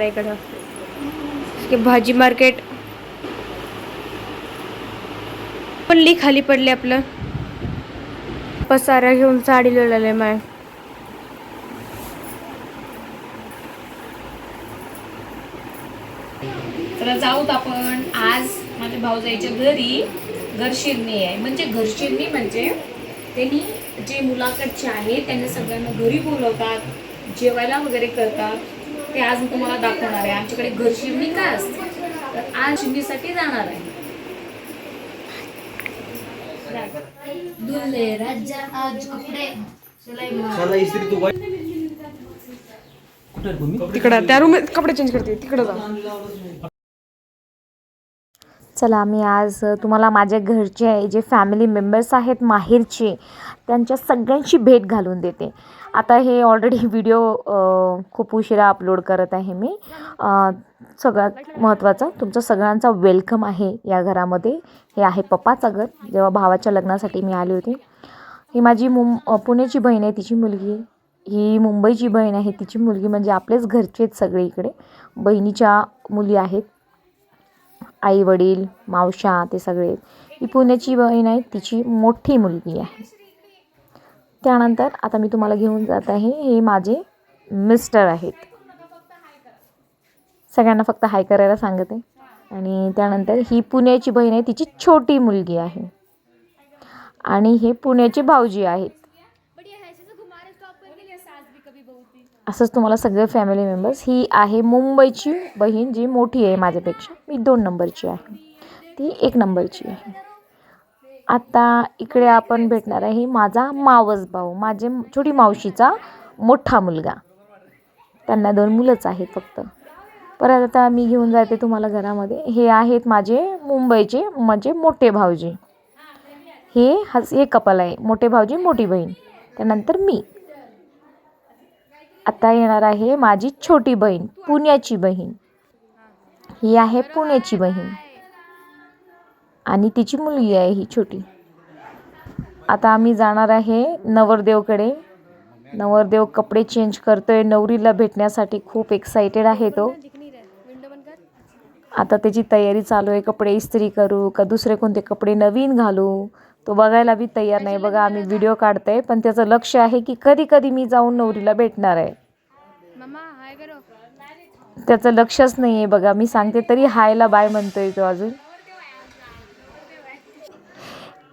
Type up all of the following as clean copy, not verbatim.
आहे इकडं. भाजी मार्केट पण ली खाली पडले. आपलं पसारा घेऊन साडी लोळाले माय. तर जाऊत आपण आज माझ्या भाऊजाईच्या घरी. घरशिरणी आहे. म्हणजे घरशिरणी म्हणजे त्यांनी जे मुलाकडचे आहे त्यांना सगळ्यांना घरी बोलवतात, जेवायला वगैरे करतात. ते आज मी तुम्हाला दाखवणार आहे. आमच्याकडे घरशिरणी काय असते तर आज शिर्डीसाठी जाणार आहे. तिकडं त्या रूम कपडे चेंज करते तिकडं जा. चला मी आज तुम्हाला माझ्या घरचे जे फॅमिली मेंबर्स आहेत माहेरचे त्यांच्या सगळ्यांची भेट घालून देते. आता हे ऑलरेडी व्हिडिओ खूप उशिरा अपलोड करत आहे मी. सगळ्यात महत्त्वाचं तुमचं सगळ्यांचा वेलकम आहे या घरामध्ये. हे आहे पप्पाचं घर. जेव्हा भावाच्या लग्नासाठी मी आले होते. ही माझी पुण्याची बहीण आहे, तिची मुलगी. ही मुंबईची बहीण आहे, तिची मुलगी. म्हणजे आपलेच घरचे आहेत सगळे इकडे. बहिणीच्या मुली आहेत, आई वडील मावशा ते सगळे. ही पुण्याची बहीण आहे, तिची मोठी मुलगी आहे. त्यानंतर आता मी तुम्हाला घेऊन जात आहे. हे माझे मिस्टर आहेत. सगळ्यांना फक्त हाय करायला सांगते. आणि त्यानंतर ही पुण्याची बहीण आहे, तिची छोटी मुलगी आहे. आणि हे पुण्याचे भाऊजी आहेत. असंच तुम्हाला सगळे फॅमिली मेंबर्स. ही आहे मुंबईची बहीण जी मोठी आहे माझ्यापेक्षा. मी 2 नंबरची आहे, ती 1 नंबरची आहे. आता इकडे आपण भेटणार आहे माझा मावस भाऊ, माझे छोटी मावशीचा मोठा मुलगा. त्यांना 2 मुलंच आहेत फक्त. परत आता मी घेऊन जाते तुम्हाला घरामध्ये. हे आहेत माझे मुंबईचे म्हणजे मोठे भाऊजी. हे कपल आहे, मोठे भाऊजी मोठी बहीण. त्यानंतर मी. आता येणार आहे माझी छोटी बहीण, पुण्याची बहीण. ही आहे पुण्याची बहीण आणि तिची मुलगी आहे ही छोटी. आता आम्ही जाणार आहे नवरदेवकडे. नवरदेव कपडे चेंज करतोय नवरीला भेटण्यासाठी. खूप एक्साइटेड आहे तो. आता त्याची तयारी चालू आहे. कपडे इस्त्री करू का दुसरे कोणते कपडे नवीन घालू, तो बघायला बी तयार नाही. बघा आम्ही व्हिडिओ काढतोय पण त्याचं लक्ष आहे की कधी कधी मी जाऊन नवरीला भेटणार आहे. त्याचं लक्षच नाही आहे. बघा मी सांगते तरी हायला बाय म्हणतोय तो अजून.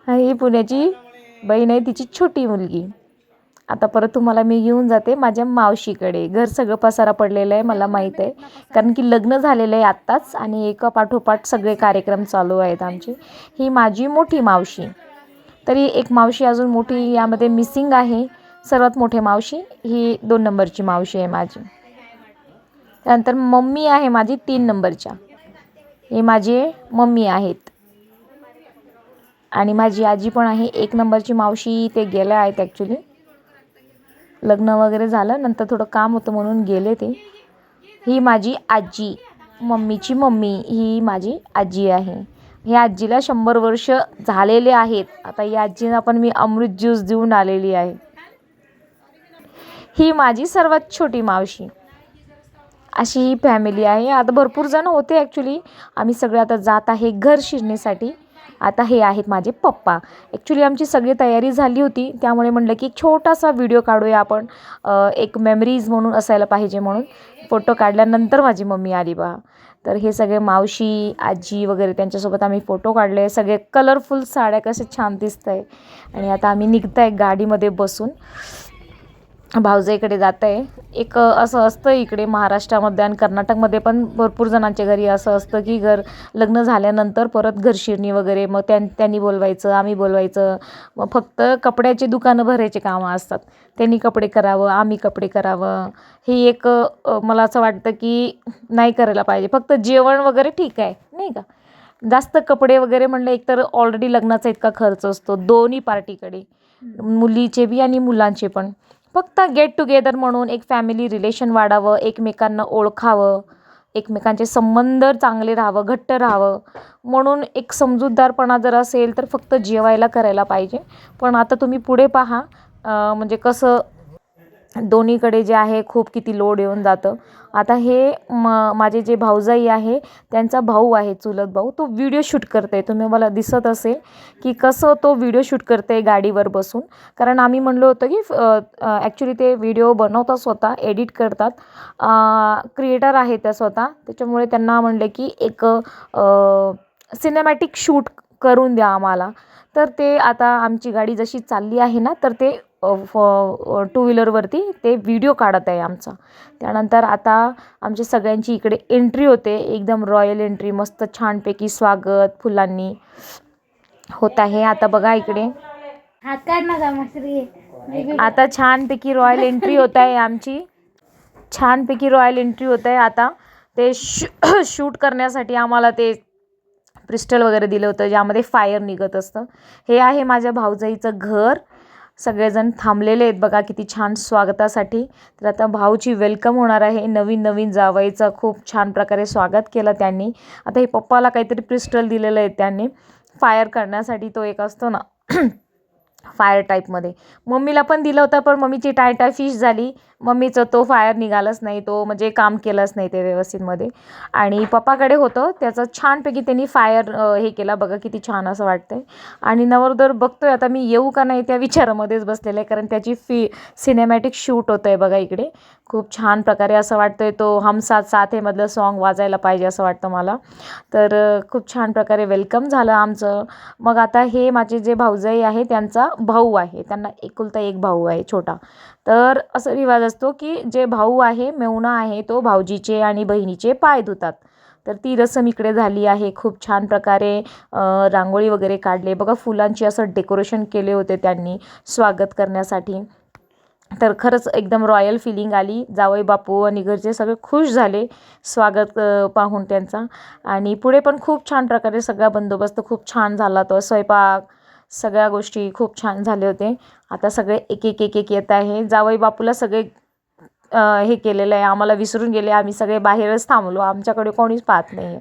ही पुण्याची बहीण आहे, तिची छोटी मुलगी. आता परत तुम्हाला मी घेऊन जाते माझ्या मावशीकडे. घर सगळं पसारा पडलेलं आहे मला माहीत आहे, कारण की लग्न झालेलं आहे आत्ताच आणि एका पाठोपाठ सगळे कार्यक्रम चालू आहेत आमचे. ही माझी मोठी मावशी. तरी एक मावशी अजून मोठी यामध्ये मिसिंग आहे. सर्वात मोठी मावशी ही 2 नंबरची मावशी आहे माझी. त्यानंतर मम्मी आहे माझी 3 नंबरच्या. हे माझे मम्मी आहेत. आणि माझी आजी पण आहे 1 नंबरची मावशी. ते गेल्या आहेत ॲक्च्युली. लग्न वगैरे झालं नंतर थोडं काम होतं म्हणून गेले ते. ही माझी आजी, मम्मीची मम्मी. ही माझी आजी आहे. ह्या आजीला 100 वर्ष झालेले आहेत. आता या आजींना पण मी अमृत ज्यूस देऊन आलेली आहे. ही माझी सर्वात छोटी मावशी. अशी ही फॅमिली आहे. आता भरपूर जण होते ॲक्च्युली. आम्ही सगळे आता जात आहे घर शिरण्यासाठी. आता हे आहेत माझे पप्पा. ॲक्च्युली आमची सगळी तयारी झाली होती, त्यामुळे म्हटलं की छोटासा व्हिडिओ काढूया आपण. एक मेमरीज म्हणून असायला पाहिजे म्हणून फोटो काढल्यानंतर माझी मम्मी आली बा. तर हे सगळे मावशी आजी वगैरे त्यांच्यासोबत आम्ही फोटो काढले. सगळे कलरफुल साड्या कसे छान दिसत आहे. आणि आता आम्ही निघत आहे गाडीमध्ये बसून भाऊजाईकडे जात आहे. एक असं असतं इकडे महाराष्ट्रामध्ये आणि कर्नाटकमध्ये पण भरपूर जणांच्या घरी असं असतं की लग्न झाल्यानंतर परत घरशिरणी वगैरे. मग त्यांनी बोलवायचं, आम्ही बोलवायचं. मग फक्त कपड्याचे दुकानं भरायचे कामं असतात. त्यांनी कपडे करावं, आम्ही कपडे करावं. हे एक मला असं वाटतं की नाही करायला पाहिजे. फक्त जेवण वगैरे ठीक आहे नाही का. जास्त कपडे वगैरे म्हणलं एकतर ऑलरेडी लग्नाचा इतका खर्च असतो दोन्ही पार्टीकडे, मुलीचे बी आणि मुलांचे पण. फक्त गेट टुगेदर म्हणून एक फॅमिली रिलेशन वाढावं, एकमेकांना ओळखावं, एकमेकांचे संबंध चांगले राहावं, घट्ट राहावं म्हणून एक समजूतदारपणा जर असेल तर फक्त जेवायला करायला पाहिजे. पण आता तुम्ही पुढे पहा म्हणजे कसं दोन्हीकडे जे आहे खूप किती लोड येऊन जातं. आता हे माझे जे भाऊजाई आहे त्यांचा भाऊ आहे, चुलत भाऊ, तो व्हिडिओ शूट करते. तुम्ही मला दिसत असेल की कसं तो व्हिडिओ शूट करते गाडीवर बसून. कारण आम्ही म्हणलो होतो की ॲक्च्युली ते व्हिडिओ बनवतात स्वतः, एडिट करतात, क्रिएटर आहे त्या स्वतः. त्याच्यामुळे त्यांना म्हणले की एक सिनेमॅटिक शूट करून द्या आम्हाला. तर ते आता आमची गाडी जशी चालली आहे ना, तर ते टू व्हीलरवरती ते व्हिडिओ काढत आहे आमचा. त्यानंतर आता आमच्या सगळ्यांची इकडे एंट्री होते, एकदम रॉयल एंट्री, मस्त छानपैकी स्वागत फुलांनी होत आहे. आता बघा इकडे आता छानपैकी रॉयल एंट्री होत आहे आमची, छानपैकी रॉयल एंट्री होत आहे. आता ते शूट करण्यासाठी आम्हाला ते क्रिस्टल वगैरे दिलं होतं ज्यामध्ये फायर निघत असतं. हे आहे माझ्या भाऊजाईचं घर. सगळेजण थांबलेले आहेत बघा किती छान स्वागतासाठी. तर आता भाऊची वेलकम होणार आहे. नवीन नवीन जावईचं खूप छान प्रकारे स्वागत केलं त्यांनी. आता हे पप्पाला काहीतरी क्रिस्टल दिलेलं आहे त्यांनी फायर करण्यासाठी. तो एक असतो ना फायर टाईपमध्ये. मम्मीला पण दिलं होतं पण मम्मीची टाय फिश झाली. मम्मीचं तो फायर निघालाच नाही, तो म्हणजे काम केलंच नाही ते व्यवस्थितमध्ये. आणि पप्पाकडे होतं त्याचं छानपैकी त्यांनी फायर हे केला बघा किती छान असं वाटतंय. आणि नवरदेव बघतोय आता मी येऊ का नाही त्या विचारामध्येच बसलेलं आहे, कारण त्याची सिनेमॅटिक शूट होतं आहे बघा इकडे. खूप छान प्रकारे असं वाटतंय तो हम साथ साथ है मधलं सॉन्ग वाजायला पाहिजे असं वाटतं मला. तर खूप छान प्रकारे वेलकम झालं आमचं. मग आता हे माझे जे भाऊजाई आहे त्यांचा भाऊ आहे, त्यांना एकुलता एक भाऊ आहे छोटा. तर असं रिवाज असतो की जे भाऊ आहे मेहुणा आहे तो भाऊजीचे आणि बहिणीचे पाय धुतात. तर ती रसम इकडे झाली आहे. खूप छान प्रकारे रांगोळी वगैरे काढले बघा, फुलांची असं डेकोरेशन केले होते त्यांनी स्वागत करण्यासाठी. तर खरंच एकदम रॉयल फिलिंग आली. जावई बापू आणि घरचे सगळे खुश झाले स्वागत पाहून त्यांचा. आणि पुढे पण खूप छान प्रकारे सगळा बंदोबस्त खूप छान झाला. तो स्वयंपाक सगळ्या गोष्टी खूप छान झाले होते. आता सगळे एक एक एक एक येत आहे. जावई बापूला सगळे हे केलेलं आहे, आम्हाला विसरून गेले. आम्ही सगळे बाहेरच थांबलो, आमच्याकडे कोणीच पाहत नाही आहे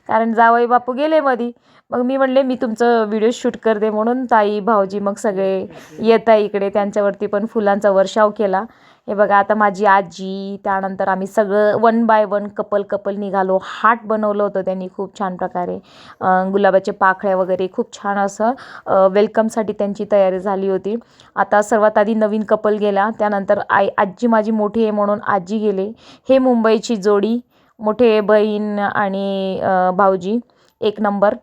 कारण जावई बापू गेले मधी. मग मी म्हणले मी तुमचं व्हिडिओ शूट करते म्हणून ताई भाऊजी मग सगळे येत आहे इकडे. त्यांच्यावरती पण फुलांचा वर्षाव केला. हे बघा आता माझी आजी, त्यानंतर आम्ही सगळं 1 बाय 1 कपल निघालो. हार्ट बनवलं होतं त्यांनी खूप छान प्रकारे, गुलाबाचे पाकळ्या वगैरे खूप छान असं वेलकमसाठी त्यांची तयारी झाली होती. आता सर्वात आधी नवीन कपल गेला, त्यानंतर आजी माझी मोठी आहे म्हणून आजी गेले. हे मुंबईची जोडी, मोठे बहीण आणि भाऊजी एक नंबर.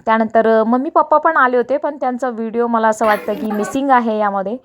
त्यानंतर मम्मी पप्पा पण आले होते पण त्यांचा व्हिडिओ मला असं वाटतं की मिसिंग आहे यामध्ये.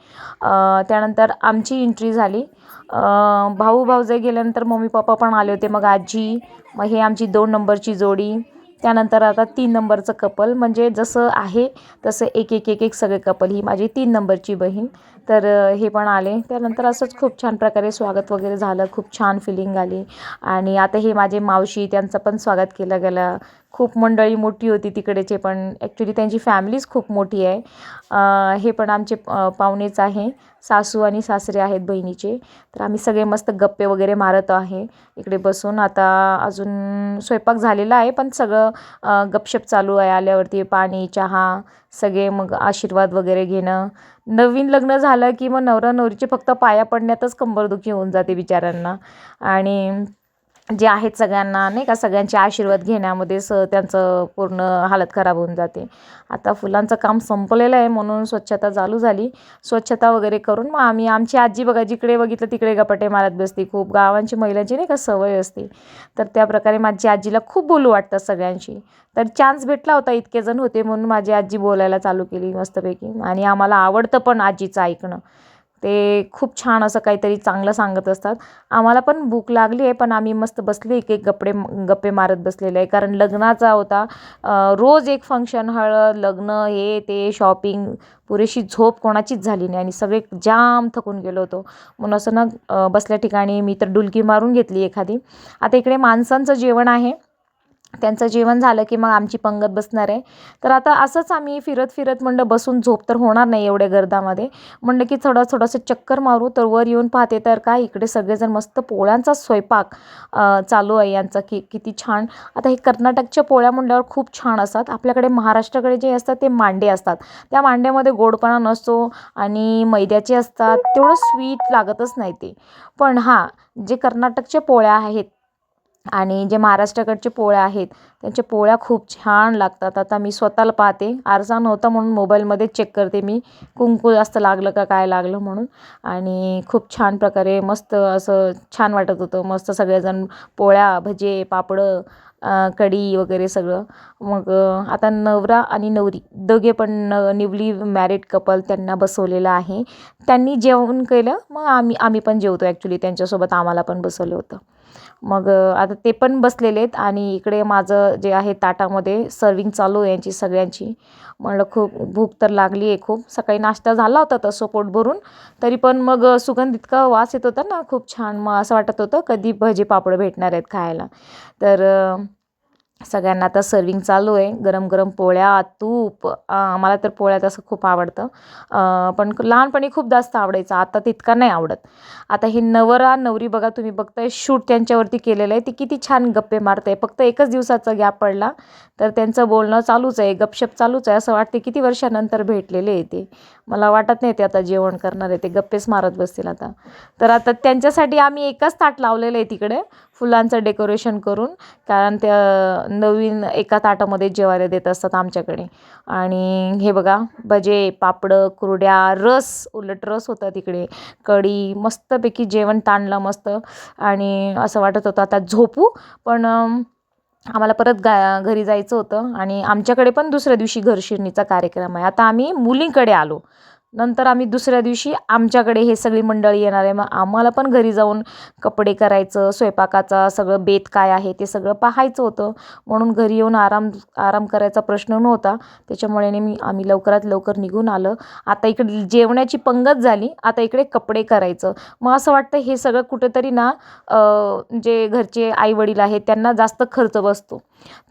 त्यानंतर आमची एंट्री झाली. भाऊ भाऊजाई गेल्यानंतर मम्मी पप्पा पण आले होते, मग आजी, मग हे आमची 2 नंबरची जोडी. त्यानंतर आता 3 नंबरचं कपल, म्हणजे जसं आहे तसं एक एक एक एक सगळे कपल. ही माझी 3 नंबरची बहीण, तर हे पण आले. त्यानंतर असंच खूप छान प्रकारे स्वागत वगैरे झालं, खूप छान फिलिंग आली. आणि आता हे माझे मावशी, त्यांचं पण स्वागत केलं गेलं. खूप मंडळी मोठी होती तिकडेचे पण, ॲक्च्युली त्यांची फॅमिलीच खूप मोठी आहे. हे पण आमचे पाहुणेच आहे, सासू आणि सासरे आहेत बहिणीचे. तर आम्ही सगळे मस्त गप्पे वगैरे मारत आहे इकडे बसून. आता अजून स्वयंपाक झालेला आहे पण सगळं गपशप चालू आहे. आल्यावरती पाणी चहा सगळे, मग आशीर्वाद वगैरे घेणं. नवीन लग्न झालं की मग नवरा नवरीचे फक्त पाया पडण्यातच कंबरदुखी होऊन जाते बिचाऱ्यांना. आणि जे आहेत सगळ्यांना नाही का, सगळ्यांचे आशीर्वाद घेण्यामध्येच त्यांचं पूर्ण हालत खराब होऊन जाते. आता फुलांचं काम संपलेलं आहे म्हणून स्वच्छता चालू झाली. स्वच्छता वगैरे करून मग आमची आजी बघा जिकडे बघितलं तिकडे गपाटे मारत बसते. खूप गावांची महिलांची नाही का सवय असते, तर त्या प्रकारे माझी आजीला खूप बोलू वाटतं सगळ्यांशी. तर चान्स भेटला होता, इतके जण होते म्हणून माझी आजी बोलायला चालू केली मस्तपैकी. आणि आम्हाला आवडतं पण आजीचं ऐकणं, ते खूप छान असं काहीतरी चांगलं सांगत असतात. आम्हाला पण भूक लागली आहे पण आम्ही मस्त बसले एक एक गप्पे मारत बसलेले आहे, कारण लग्नाचा होता. रोज एक फंक्शन, हळद, लग्न, हे ते शॉपिंग, पुरेशी झोप कोणाचीच झाली नाही आणि सगळे जाम थकून गेलो होतो. म्हणून असं ना बसल्या ठिकाणी मी तर डुलकी मारून घेतली एखादी. आता इकडे माणसांचं जेवण आहे, त्यांचं जेवण झालं की मग आमची पंगत बसणार आहे. तर आता असंच आम्ही फिरत फिरत म्हणलं बसून झोप तर होणार नाही एवढ्या गर्दामध्ये. म्हणलं की थोडंसं चक्कर मारू. तर वर येऊन पाहते तर काय इकडे सगळेजण मस्त पोळ्यांचा स्वयंपाक चालू आहे यांचा. किती छान. आता हे कर्नाटकच्या पोळ्या म्हणल्यावर खूप छान असतात. आपल्याकडे महाराष्ट्राकडे जे असतात ते मांडे असतात. त्या मांड्यामध्ये गोडपणा नसतो आणि मैद्याचे असतात. तेवढं स्वीट लागतच नाही ते. पण हां, जे कर्नाटकच्या पोळ्या आहेत आणि जे महाराष्ट्राकडचे पोळ्या आहेत त्यांच्या पोळ्या खूप छान लागतात. आता मी स्वतःला पाहते, आरसा नव्हता म्हणून मोबाईलमध्ये चेक करते मी, कुंकू जास्त लागलं का काय लागलं म्हणून. आणि खूप छान प्रकारे मस्त असं छान वाटत होतं. मस्त सगळेजण पोळ्या, भजे, पापडं, कढी वगैरे सगळं. मग आता नवरा आणि नवरी दोघे पण न्यूली मॅरिड कपल त्यांना बसवलेलं आहे. त्यांनी जेवण केलं, मग आम्ही पण जेवतो. ॲक्च्युली त्यांच्यासोबत आम्हाला पण बसवलं होतं. मग आता ते पण बसलेले आहेत आणि इकडे माझं जे आहे ताटामध्ये सर्विंग चालू आहे यांची सगळ्यांची. म्हणलं खूप भूक तर लागली आहे खूप. सकाळी नाश्ता झाला होता तसं पोट भरून, तरी पण मग सुगंध इतका वास येत होता ना खूप छान. मग असं वाटत होतं कधी भजी पापड भेटणार आहेत खायला. तर सगळ्यांना आता सर्विंग चालू आहे. गरम गरम पोळ्या, तूप. मला तर पोळ्या तसं खूप आवडतं. पण लहानपणी खूप जास्त आवडायचं, आता तितका नाही आवडत. आता हे नवरा नवरी बघा, तुम्ही बघताय शूट त्यांच्यावरती केलेलं आहे. ते किती छान गप्पे मारते. फक्त एकच दिवसाचा गॅप पडला तर त्यांचं बोलणं चालूच आहे, गपशप चालूच आहे. असं वाटते किती वर्षानंतर भेटलेले आहे ते. मला वाटत नाही ते आता जेवण करणार आहे, ते गप्पेच मारत बसतील आता. तर आता त्यांच्यासाठी आम्ही एकच ताट लावलेलं आहे तिकडे फुलांचं डेकोरेशन करून, कारण त्या नवीन एका ताटामध्ये जेवायला देत असतात आमच्याकडे. आणि हे बघा भजे, पापडं, कुरड्या, रस, उलट रस होता तिकडे, कढी, मस्तपैकी जेवण ताणलं मस्त. आणि असं वाटत होतं आता झोपू, पण आम्हाला परत घरी जायचं होतं. आणि आमच्याकडे पण दुसऱ्या दिवशी घरशिरणीचा कार्यक्रम आहे. आता आम्ही मुलींकडे आलो, नंतर आम्ही दुसऱ्या दिवशी आमच्याकडे हे सगळी मंडळी येणार आहे. मग आम्हाला पण घरी जाऊन कपडे करायचं, स्वयंपाकाचा सगळं बेत काय आहे ते सगळं पाहायचं होतं. म्हणून घरी येऊन आराम करायचा प्रश्न नव्हता. त्याच्यामुळे आम्ही लवकरात लवकर निघून आलं. आता इकडे जेवणाची पंगत झाली, आता इकडे कपडे करायचं. मग असं वाटतं हे सगळं कुठेतरी ना जे घरचे आईवडील आहेत त्यांना जास्त खर्च बसतो.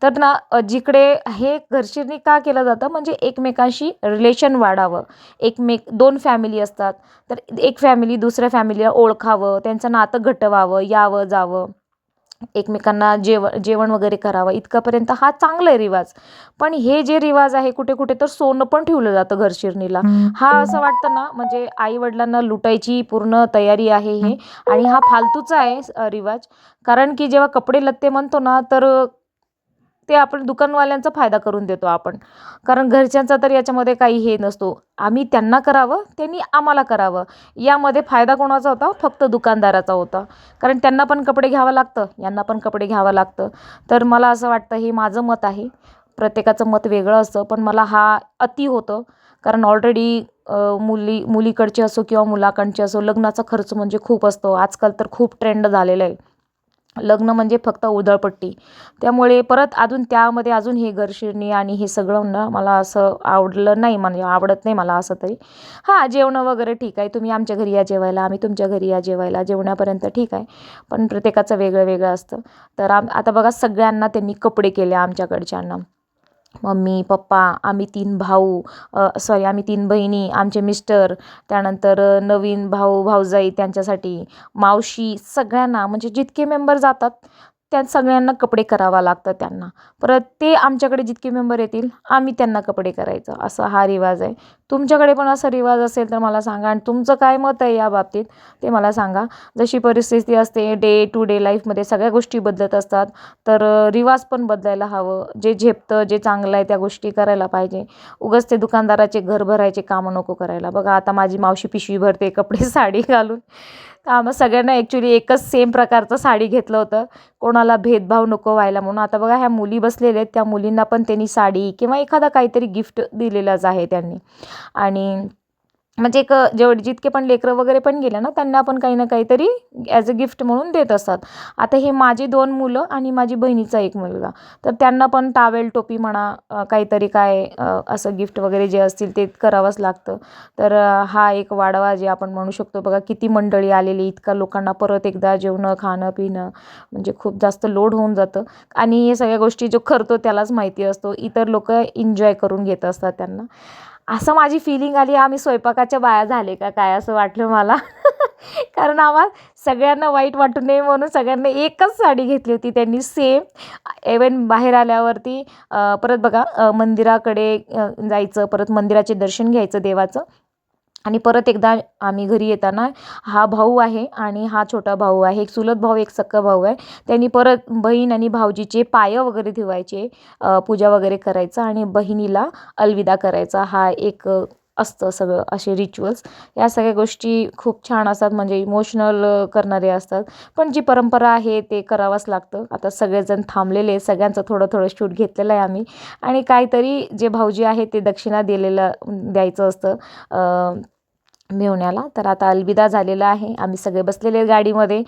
तर ना जिकडे हे घरशिरणी का केलं जातं, म्हणजे एकमेकांशी रिलेशन वाढावं. दोन फॅमिली असतात, तर एक फॅमिली दुसऱ्या फॅमिलीला ओळखावं, त्यांचं नातं घट्ट व्हावं, यावं जावं, एकमेकांना जेवण वगैरे करावं, इतकापर्यंत हा चांगला आहे रिवाज. पण हे जे रिवाज आहे कुठे कुठे तर सोनं पण ठेवलं जातं घरशिरणीला. हा असं वाटतं ना म्हणजे आई वडिलांना लुटायची पूर्ण तयारी आहे हे. आणि हा फालतूचा आहे रिवाज. कारण की जेव्हा कपडे लत्ते म्हणतो ना, तर ते आपण दुकानवाल्यांचा फायदा करून देतो आपण. कारण घरच्यांचा तर याच्यामध्ये काही हे नसतो. आम्ही त्यांना करावं, त्यांनी आम्हाला करावं, यामध्ये फायदा कोणाचा होता? फक्त दुकानदाराचा होता. कारण त्यांना पण कपडे घ्यावं लागतं, यांना पण कपडे घ्यावं लागतं. तर मला असं वाटतं, हे माझं मत आहे, प्रत्येकाचं मत वेगळं असतं, पण मला हा अति होतं. कारण ऑलरेडी मुलीकडचे असो किंवा मुलाकडचे असो, लग्नाचा खर्च म्हणजे खूप असतो. आजकाल तर खूप ट्रेंड झालेलं आहे, लग्न म्हणजे फक्त उधळपट्टी. त्यामुळे परत त्यामध्ये अजून हे घरशिरणी आणि हे सगळं ना मला असं आवडलं नाही, म्हणजे आवडत नाही मला असं तरी. हां, जेवणं वगैरे ठीक आहे, तुम्ही आमच्या घरी या जेवायला, आम्ही तुमच्या घरी या जेवायला, जेवण्यापर्यंत ठीक आहे. पण प्रत्येकाचं वेगळं वेगळं असतं. तर आता बघा सगळ्यांना त्यांनी कपडे केले आमच्याकडच्यांना. मम्मी, पप्पा, आम्ही 3 भाऊ, आम्ही 3 बहिणी, आमचे मिस्टर, त्यानंतर नवीन भाऊजाई त्यांच्यासाठी, मावशी, सगळ्यांना म्हणजे जितके मेंबर जातात त्या सगळ्यांना कपडे करावा लागतं त्यांना. परत ते आमच्याकडे जितके मेंबर येतील आम्ही त्यांना कपडे करायचं, असा हा रिवाज आहे. तुमच्याकडे पण असा रिवाज असेल तर मला सांगा, आणि तुमचं काय मत आहे या बाबतीत ते मला सांगा. जशी परिस्थिती असते डे टू डे लाईफमध्ये सगळ्या गोष्टी बदलत असतात, तर रिवाज पण बदलायला हवं. जे झेपतं, जे चांगलं आहे त्या गोष्टी करायला पाहिजे. उगाच ते दुकानदाराचे घर भरायचे कामं नको करायला. बघा आता माझी मावशी पिशवी भरते कपडे साडी घालून. तर आम्हा सगळ्यांना ॲक्च्युली एकच सेम प्रकारचं साडी घेतलं होतं, कोणाला भेदभाव नको व्हायला म्हणून. आता बघा ह्या मुली बसलेल्या आहेत, त्या मुलींना पण त्यांनी साडी किंवा एखादा काहीतरी गिफ्ट दिलेलंच आहे त्यांनी. आणि म्हणजे एक जेवढे जितके पण लेकरं वगैरे पण गेले ना त्यांना पण काही ना काहीतरी ॲज अ गिफ्ट म्हणून देत असतात. आता हे माझी 2 मुलं आणि माझी बहिणीचा 1 मुलगा, तर त्यांना पण टावेल टोपी म्हणा काहीतरी काय असं गिफ्ट वगैरे जे असतील ते करावंच लागतं. तर हा एक वाढवा जे आपण म्हणू शकतो. बघा किती मंडळी आलेली, इतका लोकांना परत एकदा जेवणं खाणं पिणं म्हणजे खूप जास्त लोड होऊन जातं. आणि हे सगळ्या गोष्टी जो करतो त्यालाच माहिती असतो, इतर लोक एन्जॉय करून घेत असतात त्यांना. असं माझी फिलिंग आली आम्ही स्वयंपाकाच्या बाया झाले का काय असं वाटलं मला. कारण आम्हाला सगळ्यांना वाईट वाटू नये म्हणून सगळ्यांना एकच साडी घेतली होती त्यांनी सेम. इव्हन बाहेर आल्यावरती परत बघा मंदिराकडे जायचं, परत मंदिराचे दर्शन घ्यायचं देवाचं. आणि परत एकदा आम्ही घरी येताना हा भाऊ आहे आणि हा छोटा भाऊ आहे, एक चुलत भाऊ एक सक्का भाऊ आहे. त्यांनी परत बहीण आणि भाऊजीचे पाय वगैरे धुवायचे, पूजा वगैरे करायचं आणि बहिणीला अलविदा करायचा. हा एक असतं सगळं असे रिच्युअल्स. या सगळ्या गोष्टी खूप छान असतात, म्हणजे इमोशनल करणारे असतात. पण जी परंपरा आहे ते करावंच लागतं. आता सगळेजण थांबलेले, सगळ्यांचं थोडं थोडं शूट घेतलेलं आहे आम्ही. आणि काहीतरी जे भाऊजी आहे ते दक्षिणा द्यायचं असतं मेहुण्याला. तर आता अलविदा झालेला आहे, आम्ही सगळे बसलेले गाडीमध्ये.